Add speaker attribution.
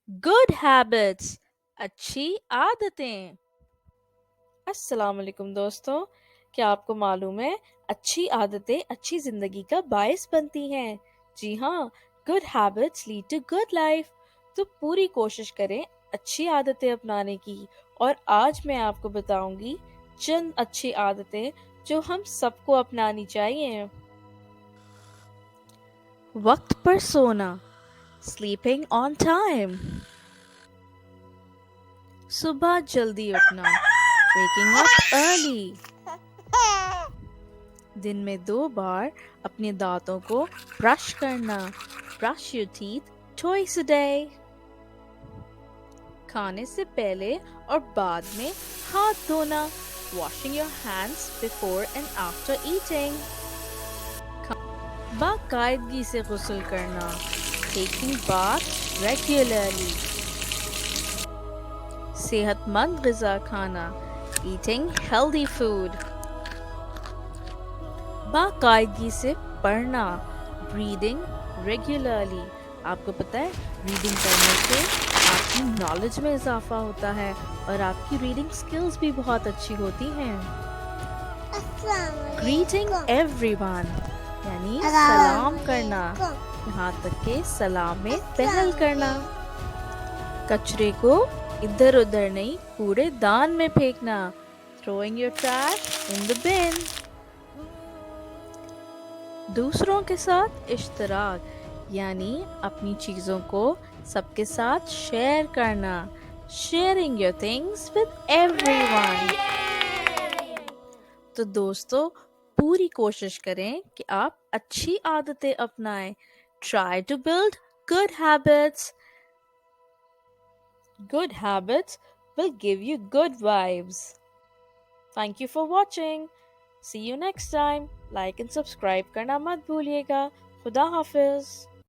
Speaker 1: Good habits अच्छी आदतें। अस्सलाम वालेकुम दोस्तों, क्या आपको मालूम है अच्छी आदतें अच्छी जिंदगी का बायस बनती हैं। जी हाँ, good habits lead to good life. तो पूरी कोशिश करें अच्छी आदतें अपनाने की। और आज मैं आपको बताऊंगी चंद अच्छी आदतें जो हम सबको अपनानी चाहिए। वक्त पर सोना, स्लीपिंग ऑन टाइम। सुबह जल्दी उठना, waking up early। दिन में 2 बार अपने दांतों को ब्रश करना, brush your teeth twice a day। खाने से पहले और बाद में हाथ धोना, washing your hands before and after eating। बाकायदगी से गुस्ल करना, taking bath regularly। सेहतमंद ग़िज़ा खाना, eating healthy food। बाकायदगी से पढ़ना, रीडिंग रेगुलरली। आपको पता है रीडिंग करने से आपकी नॉलेज में इजाफा होता है और आपकी रीडिंग स्किल्स भी बहुत अच्छी होती हैं। ग्रीटिंग एवरीवन यानी सलाम करना, यहाँ तक के सलाम में पहल करना। कचरे को इधर उधर नहीं, कूड़े दान में फेंकना, throwing your trash in the bin। दूसरों के साथ इश्तराक यानी अपनी चीज़ों को सबके साथ शेयर करना, sharing your things with everyone. तो दोस्तों, पूरी कोशिश करें कि आप अच्छी आदतें अपनाएं। Try to build good habits. Good habits will give you good vibes. Thank you for watching. See you next time. Like and subscribe करना मत भूलिएगा। खुदा हाफिज।